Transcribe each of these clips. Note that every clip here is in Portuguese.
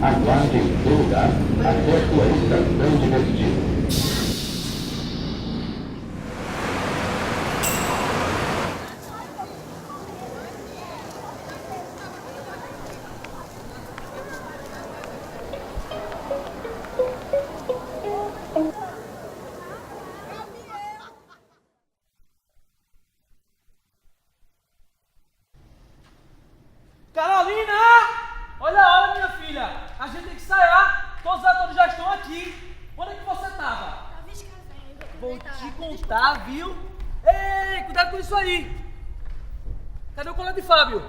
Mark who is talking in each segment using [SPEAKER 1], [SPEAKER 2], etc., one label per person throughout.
[SPEAKER 1] Aguarde em seu lugar até sua estação de destino.
[SPEAKER 2] Carolina! Olha a hora, minha filha! A gente tem que ensaiar! Todos os atores já estão aqui! Onde é que você tava? Vou te contar, viu? Ei, cuidado com isso aí! Cadê o colega de Fábio?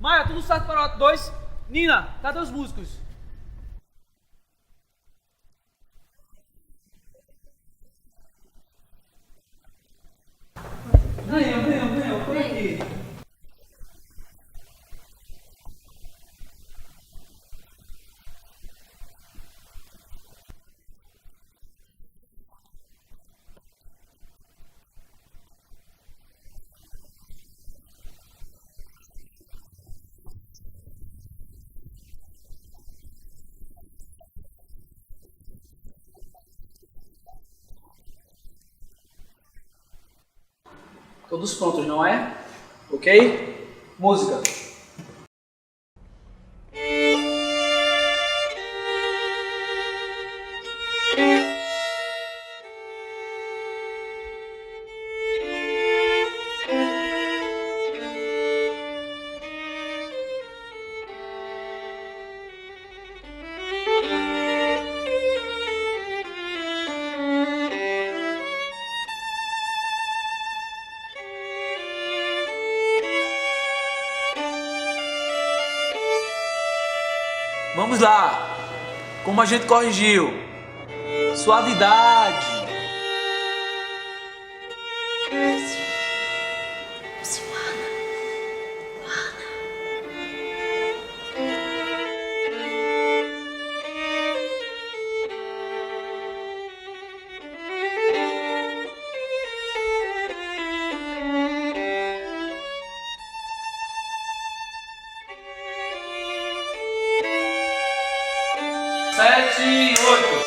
[SPEAKER 2] Maia, tudo certo para o ato 2? Nina, cadê os músicos? Venham, por aqui. Todos prontos, não é? Ok? Música. Vamos lá. Como a gente corrigiu. Suavidade. Sete, oito.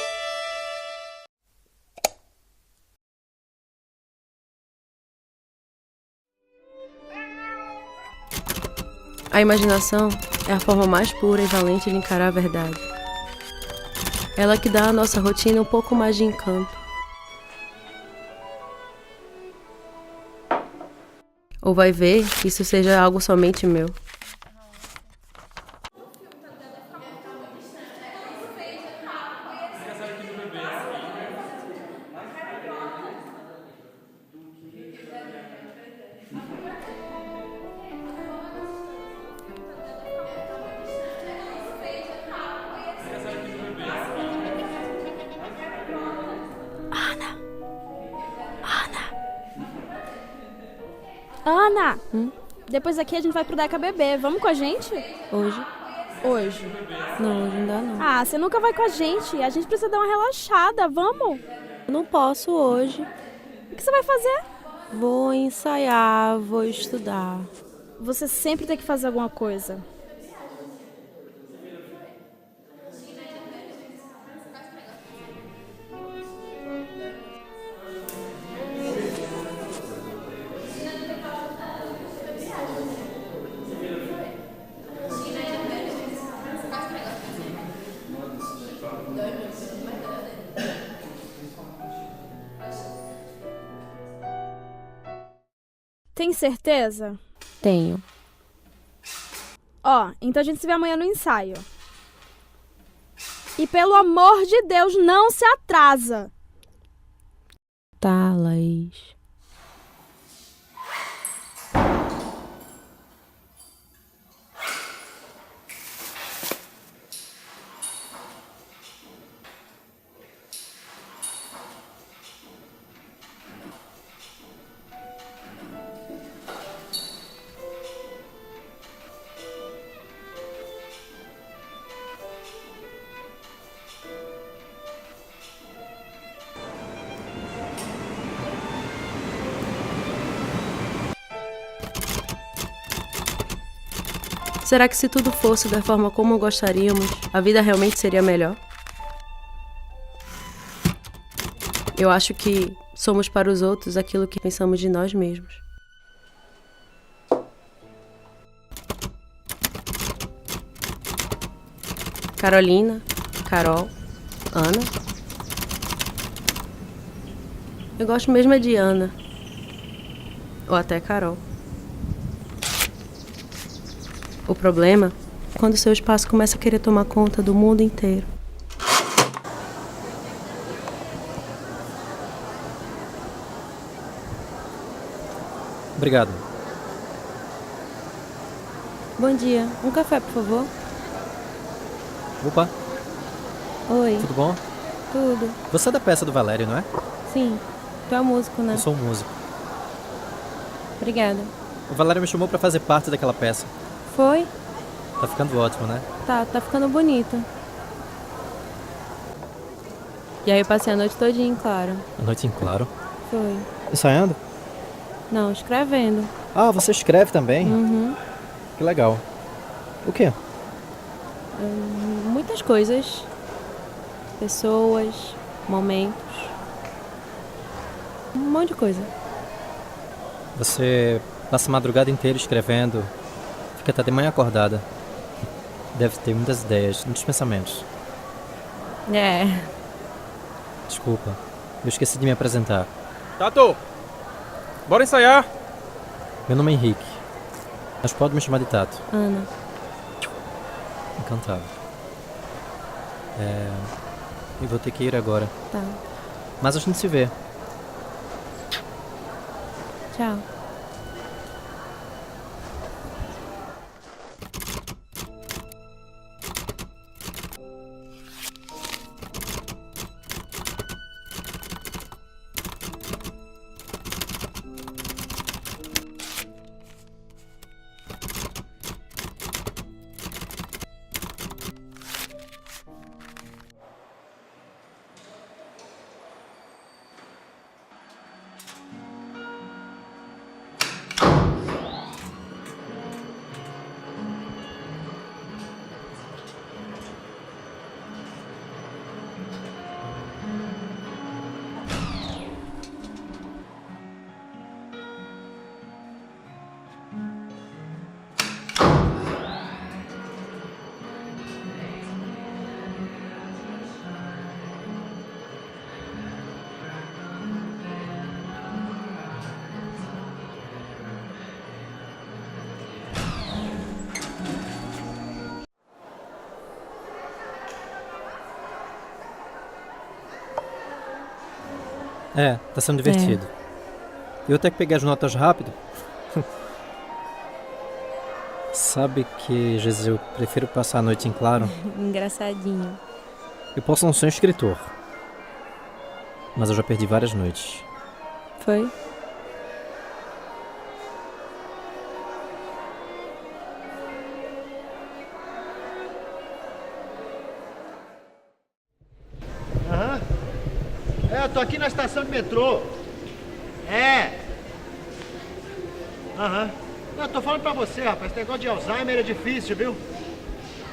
[SPEAKER 3] A imaginação é a forma mais pura e valente de encarar a verdade. Ela que dá à nossa rotina um pouco mais de encanto. Ou vai ver que isso seja algo somente meu.
[SPEAKER 4] Ana, depois daqui a gente vai pro Deca beber. Vamos com a gente?
[SPEAKER 3] Hoje?
[SPEAKER 4] Hoje.
[SPEAKER 3] Não, hoje não dá não.
[SPEAKER 4] Ah, você nunca vai com a gente. A gente precisa dar uma relaxada. Vamos?
[SPEAKER 3] Eu não posso hoje.
[SPEAKER 4] O que você vai fazer?
[SPEAKER 3] Vou ensaiar, vou estudar.
[SPEAKER 4] Você sempre tem que fazer alguma coisa. Tem certeza?
[SPEAKER 3] Tenho.
[SPEAKER 4] Ó, então a gente se vê amanhã no ensaio. E pelo amor de Deus, não se atrasa.
[SPEAKER 3] Tá, Laís. Será que se tudo fosse da forma como gostaríamos, a vida realmente seria melhor? Eu acho que somos para os outros aquilo que pensamos de nós mesmos. Carolina, Carol, Ana. Eu gosto mesmo é de Ana. Ou até Carol. O problema é quando seu espaço começa a querer tomar conta do mundo inteiro.
[SPEAKER 5] Obrigado.
[SPEAKER 3] Bom dia. Um café, por favor?
[SPEAKER 5] Opa,
[SPEAKER 3] Oi.
[SPEAKER 5] tudo bom?
[SPEAKER 3] Tudo.
[SPEAKER 5] Você é da peça do Valério, não é?
[SPEAKER 3] Sim. Tu é músico, né?
[SPEAKER 5] Eu sou um músico.
[SPEAKER 3] Obrigada.
[SPEAKER 5] O Valério me chamou pra fazer parte daquela peça.
[SPEAKER 3] Foi?
[SPEAKER 5] Tá ficando ótimo, né?
[SPEAKER 3] Tá ficando bonito. E aí eu passei a noite todinha em claro.
[SPEAKER 5] A noite em claro.
[SPEAKER 3] Foi.
[SPEAKER 5] Ensaiando?
[SPEAKER 3] Não, escrevendo.
[SPEAKER 5] Ah, você escreve também?
[SPEAKER 3] Uhum.
[SPEAKER 5] Que legal. O quê?
[SPEAKER 3] Muitas coisas. Pessoas, momentos. Um monte de coisa.
[SPEAKER 5] Você passa a madrugada inteira escrevendo, fica até de manhã acordada. Deve ter muitas ideias, muitos pensamentos.
[SPEAKER 3] É.
[SPEAKER 5] Desculpa, eu esqueci de me apresentar.
[SPEAKER 6] Tato, bora ensaiar.
[SPEAKER 5] Meu nome é Henrique, mas pode me chamar de Tato.
[SPEAKER 3] Ana.
[SPEAKER 5] Encantado. Eu vou ter que ir agora,
[SPEAKER 3] Tá.
[SPEAKER 5] mas a gente se vê.
[SPEAKER 3] Tchau.
[SPEAKER 5] Tá sendo divertido. Eu até que peguei as notas rápido. Sabe que, Jesus, eu prefiro passar a noite em claro.
[SPEAKER 3] Engraçadinho.
[SPEAKER 5] Eu posso não ser um escritor, mas eu já perdi várias noites.
[SPEAKER 3] Foi?
[SPEAKER 7] Aham. Eu tô aqui na estação de metrô. Aham. Não, tô falando pra você, rapaz, esse negócio de Alzheimer é difícil, viu?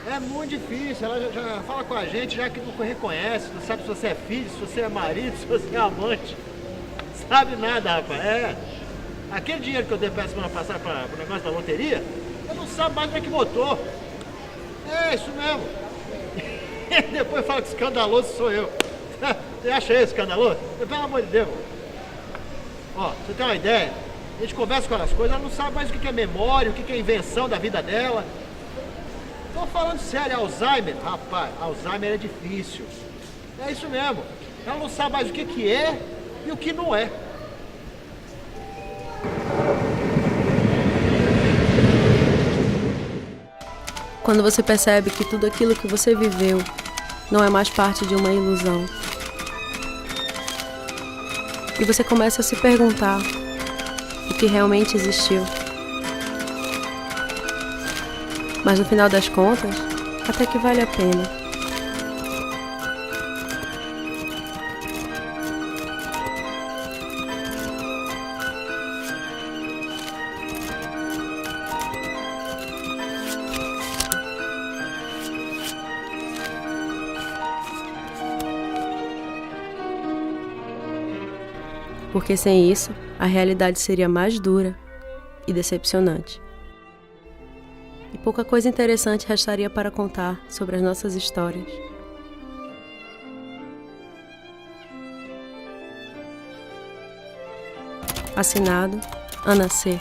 [SPEAKER 7] É muito difícil, ela já fala com a gente, já que não reconhece, não sabe se você é filho, se você é marido, se você é amante. Sabe nada, rapaz, Aquele dinheiro que eu dei pra semana passada pro negócio da loteria, eu não sabe mais onde é que botou. É, isso mesmo. Depois fala que escandaloso sou eu. Você acha isso escandaloso? Pelo amor de Deus. Ó, pra você tem uma ideia, a gente conversa com elas coisas, ela não sabe mais o que é memória, o que é invenção da vida dela. Tô falando sério, Alzheimer, rapaz, Alzheimer é difícil. É isso mesmo. Ela não sabe mais o que é e o que não é.
[SPEAKER 3] Quando você percebe que tudo aquilo que você viveu não é mais parte de uma ilusão. E você começa a se perguntar o que realmente existiu. Mas no final das contas, até que vale a pena. Porque sem isso, a realidade seria mais dura e decepcionante. E pouca coisa interessante restaria para contar sobre as nossas histórias. Assinado, Ana C.